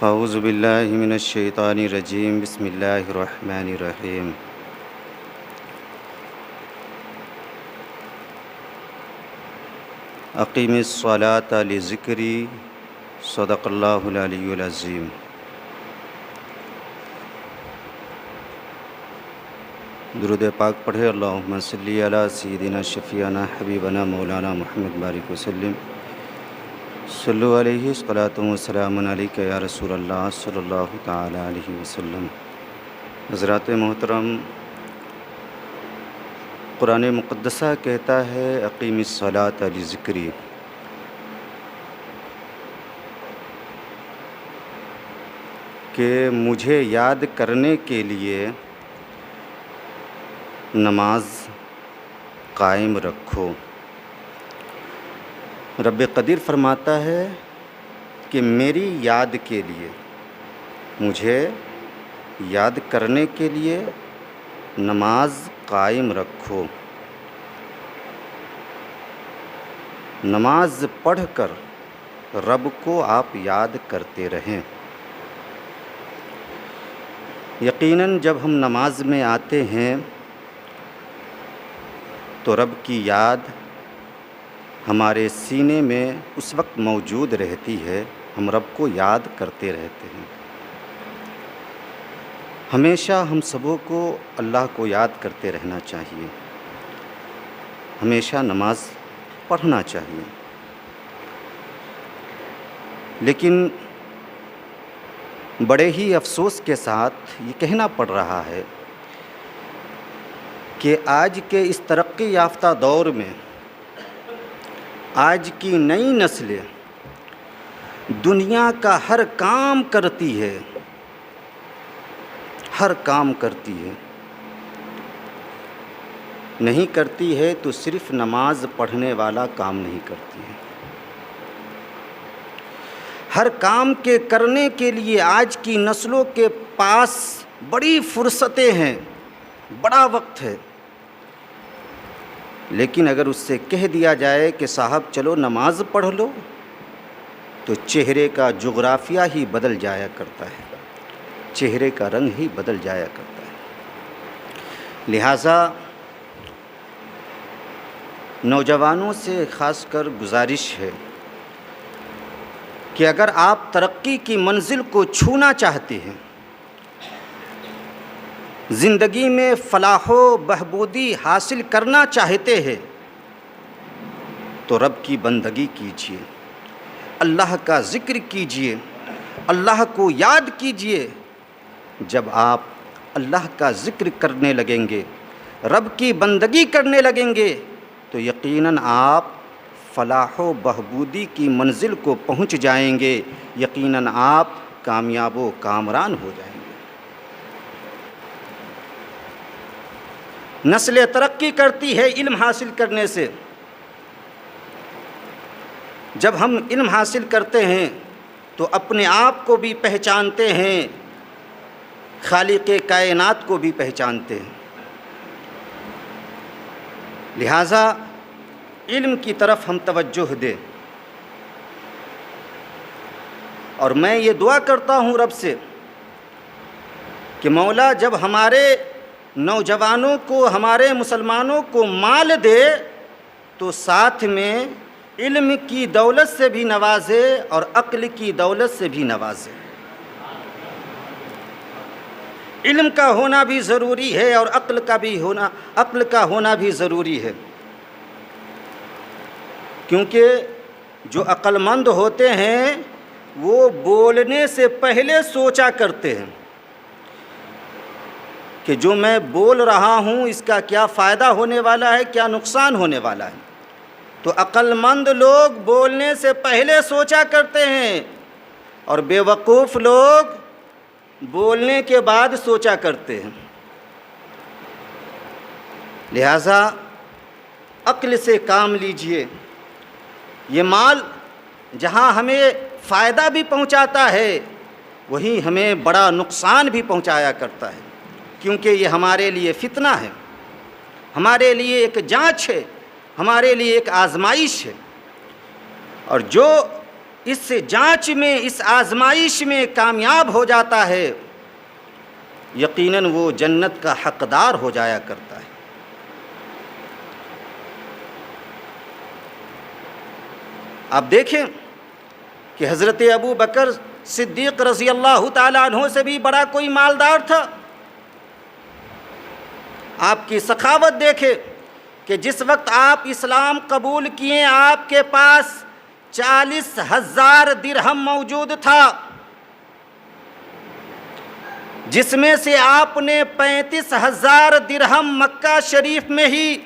اعوذ باللہ من الشیطان الرجیم بسم اللہ الرحمن الرحیم اقیم الصلاۃ لذکری صدق اللہ العلی العظیم۔ درود پاک پڑھے۔ اللہم صلی علی سیدنا شفیعنا حبیبنا مولانا محمد بارک وسلم۔ صلو علیہ الصلاۃ والسلام علیک یا رسول اللہ صلی اللہ تعالی علیہ وسلم۔ حضرات محترم، قرآن مقدسہ کہتا ہے اقیم الصلاۃ لذکری، کہ مجھے یاد کرنے کے لیے نماز قائم رکھو۔ رب قدیر فرماتا ہے کہ میری یاد کے لیے، مجھے یاد کرنے کے لیے نماز قائم رکھو۔ نماز پڑھ کر رب کو آپ یاد کرتے رہیں۔ یقیناً جب ہم نماز میں آتے ہیں تو رب کی یاد ہمارے سینے میں اس وقت موجود رہتی ہے، ہم رب کو یاد کرتے رہتے ہیں۔ ہمیشہ ہم سبوں کو اللہ کو یاد کرتے رہنا چاہیے، ہمیشہ نماز پڑھنا چاہیے۔ لیکن بڑے ہی افسوس کے ساتھ یہ کہنا پڑ رہا ہے کہ آج کے اس ترقی یافتہ دور میں آج کی نئی نسلیں دنیا کا ہر کام کرتی ہے، ہر کام کرتی ہے، نہیں کرتی ہے تو صرف نماز پڑھنے والا کام نہیں کرتی ہے۔ ہر کام کے کرنے کے لیے آج کی نسلوں کے پاس بڑی فرصتیں ہیں، بڑا وقت ہے، لیکن اگر اس سے کہہ دیا جائے کہ صاحب چلو نماز پڑھ لو تو چہرے کا جغرافیہ ہی بدل جایا کرتا ہے، چہرے کا رنگ ہی بدل جایا کرتا ہے۔ لہٰذا نوجوانوں سے خاص کر گزارش ہے کہ اگر آپ ترقی کی منزل کو چھونا چاہتے ہیں، زندگی میں فلاح و بہبودی حاصل کرنا چاہتے ہیں، تو رب کی بندگی کیجیے، اللہ کا ذکر کیجیے، اللہ کو یاد کیجیے۔ جب آپ اللہ کا ذکر کرنے لگیں گے، رب کی بندگی کرنے لگیں گے، تو یقیناً آپ فلاح و بہبودی کی منزل کو پہنچ جائیں گے، یقیناً آپ کامیاب و کامران ہو جائیں گے۔ نسلیں ترقی کرتی ہے علم حاصل کرنے سے۔ جب ہم علم حاصل کرتے ہیں تو اپنے آپ کو بھی پہچانتے ہیں، خالق کائنات کو بھی پہچانتے ہیں۔ لہٰذا علم کی طرف ہم توجہ دیں، اور میں یہ دعا کرتا ہوں رب سے کہ مولا جب ہمارے نوجوانوں کو، ہمارے مسلمانوں کو مال دے تو ساتھ میں علم کی دولت سے بھی نوازے اور عقل کی دولت سے بھی نوازے۔ علم کا ہونا بھی ضروری ہے اور عقل کا ہونا بھی ضروری ہے، کیونکہ جو عقل مند ہوتے ہیں وہ بولنے سے پہلے سوچا کرتے ہیں کہ جو میں بول رہا ہوں اس کا کیا فائدہ ہونے والا ہے، کیا نقصان ہونے والا ہے۔ تو عقل مند لوگ بولنے سے پہلے سوچا کرتے ہیں، اور بے وقوف لوگ بولنے کے بعد سوچا کرتے ہیں۔ لہٰذا عقل سے کام لیجئے۔ یہ مال جہاں ہمیں فائدہ بھی پہنچاتا ہے وہیں ہمیں بڑا نقصان بھی پہنچایا کرتا ہے، کیونکہ یہ ہمارے لیے فتنہ ہے، ہمارے لیے ایک جانچ ہے، ہمارے لیے ایک آزمائش ہے۔ اور جو اس جانچ میں، اس آزمائش میں کامیاب ہو جاتا ہے، یقیناً وہ جنت کا حقدار ہو جایا کرتا ہے۔ آپ دیکھیں کہ حضرت ابو بکر صدیق رضی اللہ تعالیٰ عنہ سے بھی بڑا کوئی مالدار تھا۔ آپ کی سخاوت دیکھیں کہ جس وقت آپ اسلام قبول کیے آپ کے پاس 40,000 درہم موجود تھا، جس میں سے آپ نے 35,000 درہم مکہ شریف میں ہی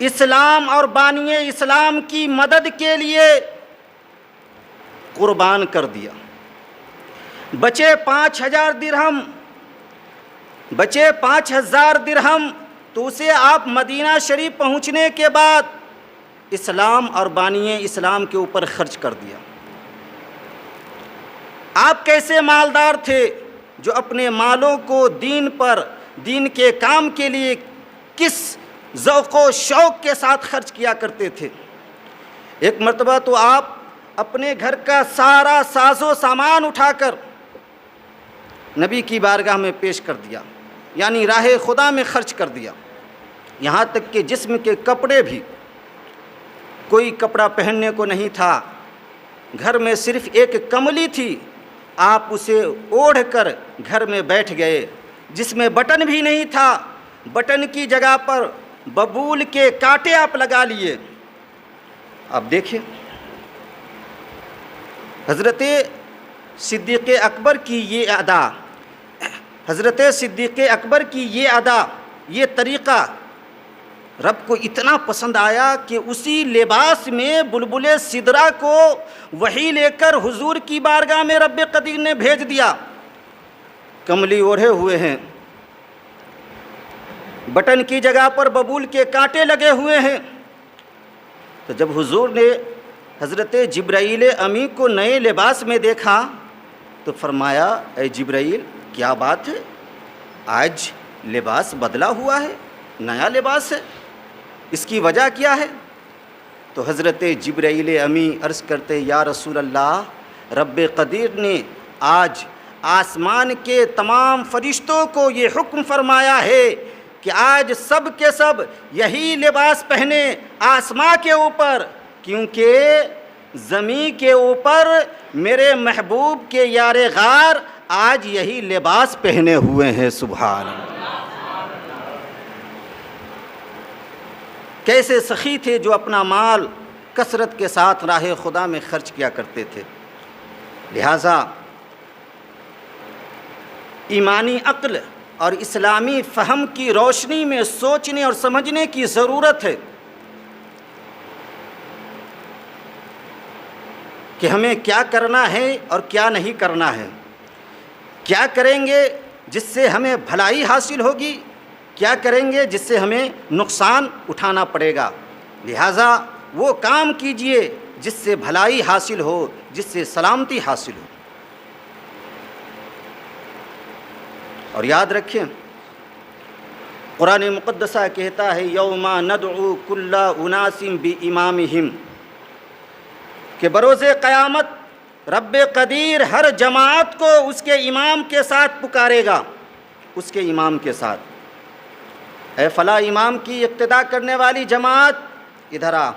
اسلام اور بانی اسلام کی مدد کے لیے قربان کر دیا۔ بچے 5,000 درہم تو اسے آپ مدینہ شریف پہنچنے کے بعد اسلام اور بانی اسلام کے اوپر خرچ کر دیا۔ آپ کیسے مالدار تھے جو اپنے مالوں کو دین کے کام کے لیے کس ذوق و شوق کے ساتھ خرچ کیا کرتے تھے۔ ایک مرتبہ تو آپ اپنے گھر کا سارا ساز و سامان اٹھا کر نبی کی بارگاہ میں پیش کر دیا، یعنی راہ خدا میں خرچ کر دیا، یہاں تک کہ جسم کے کپڑے بھی، کوئی کپڑا پہننے کو نہیں تھا، گھر میں صرف ایک کملی تھی، آپ اسے اوڑھ کر گھر میں بیٹھ گئے، جس میں بٹن بھی نہیں تھا، بٹن کی جگہ پر ببول کے کانٹے آپ لگا لیے۔ اب دیکھیں حضرت صدیق اکبر کی یہ ادا، حضرت صدیق اکبر کی یہ ادا، یہ طریقہ رب کو اتنا پسند آیا کہ اسی لباس میں بلبل سدرہ کو وحی لے کر حضور کی بارگاہ میں رب قدیر نے بھیج دیا۔ کملی اوڑھے ہوئے ہیں، بٹن کی جگہ پر ببول کے کانٹے لگے ہوئے ہیں۔ تو جب حضور نے حضرت جبرائیل امی کو نئے لباس میں دیکھا تو فرمایا، اے جبرائیل کیا بات ہے، آج لباس بدلا ہوا ہے، نیا لباس ہے، اس کی وجہ کیا ہے؟ تو حضرت جبرائیل امی عرض کرتے، یا رسول اللہ، رب قدیر نے آج آسمان کے تمام فرشتوں کو یہ حکم فرمایا ہے کہ آج سب کے سب یہی لباس پہنے آسمان کے اوپر، کیونکہ زمین کے اوپر میرے محبوب کے یار غار آج یہی لباس پہنے ہوئے ہیں۔ سبحان اللہ، کیسے سخی تھے جو اپنا مال کثرت کے ساتھ راہ خدا میں خرچ کیا کرتے تھے۔ لہٰذا ایمانی عقل اور اسلامی فہم کی روشنی میں سوچنے اور سمجھنے کی ضرورت ہے کہ ہمیں کیا کرنا ہے اور کیا نہیں کرنا ہے، کیا کریں گے جس سے ہمیں بھلائی حاصل ہوگی، کیا کریں گے جس سے ہمیں نقصان اٹھانا پڑے گا۔ لہٰذا وہ کام کیجئے جس سے بھلائی حاصل ہو، جس سے سلامتی حاصل ہو۔ اور یاد رکھیں، قرآن مقدسہ کہتا ہے، یوم ندعو کل اناس بامامہم، کہ بروز قیامت رب قدیر ہر جماعت کو اس کے امام کے ساتھ پکارے گا، اس کے امام کے ساتھ۔ اے فلاں امام کی اقتداء کرنے والی جماعت ادھر آ۔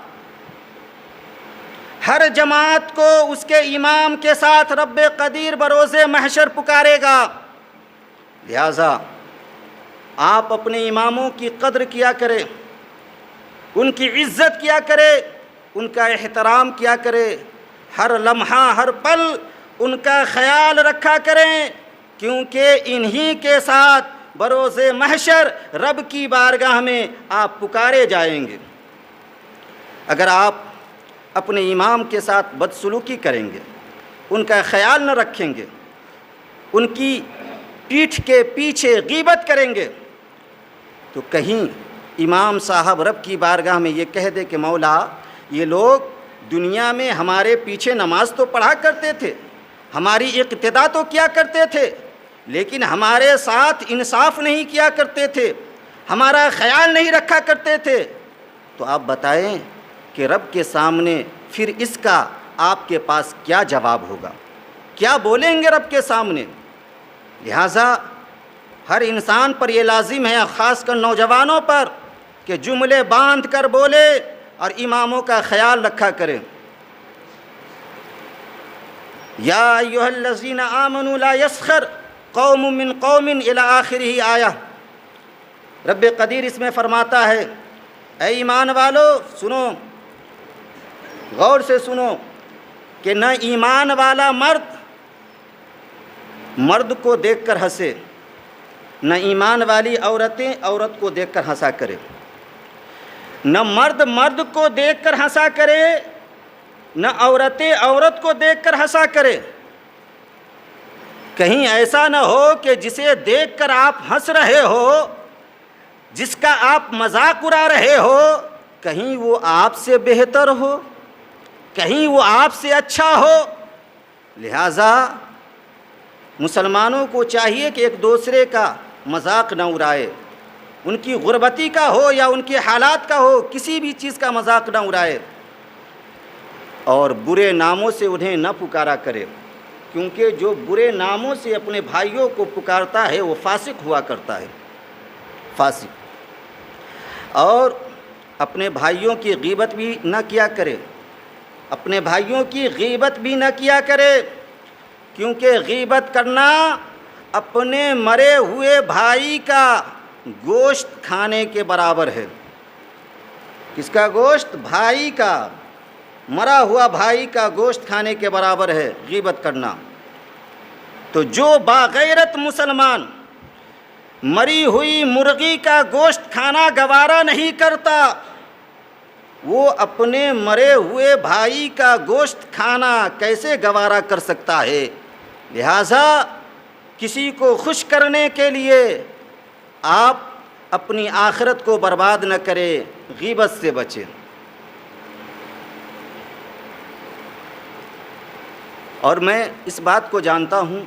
ہر جماعت کو اس کے امام کے ساتھ رب قدیر بروز محشر پکارے گا۔ لہٰذا آپ اپنے اماموں کی قدر کیا کریں، ان کی عزت کیا کریں، ان کا احترام کیا کریں، ہر لمحہ ہر پل ان کا خیال رکھا کریں، کیونکہ انہی کے ساتھ بروز محشر رب کی بارگاہ میں آپ پکارے جائیں گے۔ اگر آپ اپنے امام کے ساتھ بدسلوکی کریں گے، ان کا خیال نہ رکھیں گے، ان کی پیٹھ کے پیچھے غیبت کریں گے، تو کہیں امام صاحب رب کی بارگاہ میں یہ کہہ دے کہ مولا، یہ لوگ دنیا میں ہمارے پیچھے نماز تو پڑھا کرتے تھے، ہماری اقتداء تو کیا کرتے تھے، لیکن ہمارے ساتھ انصاف نہیں کیا کرتے تھے، ہمارا خیال نہیں رکھا کرتے تھے، تو آپ بتائیں کہ رب کے سامنے پھر اس کا آپ کے پاس کیا جواب ہوگا، کیا بولیں گے رب کے سامنے؟ لہٰذا ہر انسان پر یہ لازم ہے، خاص کر نوجوانوں پر، کہ جملے باندھ کر بولے اور اماموں کا خیال رکھا کرے۔ یا ایھا الذین آمنوا لا یسخر قوم من قوم الی آخرہ آیہ۔ رب قدیر اس میں فرماتا ہے، اے ایمان والو سنو، غور سے سنو، کہ نہ ایمان والا مرد کو دیکھ کر ہنسے، نہ ایمان والی عورتیں عورت کو دیکھ کر ہنسا کرے، نہ مرد کو دیکھ کر ہنسا کرے، نہ عورتیں عورت کو دیکھ کر ہنسا کرے۔ کہیں ایسا نہ ہو کہ جسے دیکھ کر آپ ہنس رہے ہو، جس کا آپ مذاق اڑا رہے ہو، کہیں وہ آپ سے بہتر ہو، کہیں وہ آپ سے اچھا ہو۔ لہٰذا مسلمانوں کو چاہیے کہ ایک دوسرے کا مذاق نہ اڑائے، ان کی غربتی کا ہو یا ان کے حالات کا ہو، کسی بھی چیز کا مذاق نہ اڑائے، اور برے ناموں سے انہیں نہ پکارا کرے، کیونکہ جو برے ناموں سے اپنے بھائیوں کو پکارتا ہے وہ فاسق ہوا کرتا ہے، فاسق۔ اور اپنے بھائیوں کی غیبت بھی نہ کیا کرے، اپنے بھائیوں کی غیبت بھی نہ کیا کرے، کیونکہ غیبت کرنا اپنے مرے ہوئے بھائی کا گوشت کھانے کے برابر ہے۔ کس کا گوشت؟ بھائی کا، مرا ہوا بھائی کا گوشت کھانے کے برابر ہے غیبت کرنا۔ تو جو باغیرت مسلمان مری ہوئی مرغی کا گوشت کھانا گوارا نہیں کرتا، وہ اپنے مرے ہوئے بھائی کا گوشت کھانا کیسے گوارا کر سکتا ہے؟ لہٰذا کسی کو خوش کرنے کے لیے آپ اپنی آخرت کو برباد نہ کریں، غیبت سے بچیں۔ اور میں اس بات کو جانتا ہوں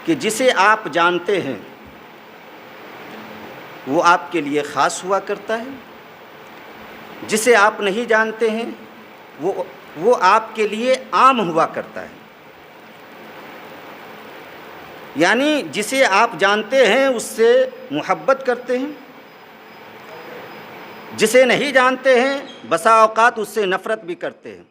کہ جسے آپ جانتے ہیں وہ آپ کے لیے خاص ہوا کرتا ہے، جسے آپ نہیں جانتے ہیں وہ آپ کے لیے عام ہوا کرتا ہے۔ یعنی جسے آپ جانتے ہیں اس سے محبت کرتے ہیں، جسے نہیں جانتے ہیں بسا اوقات اس سے نفرت بھی کرتے ہیں۔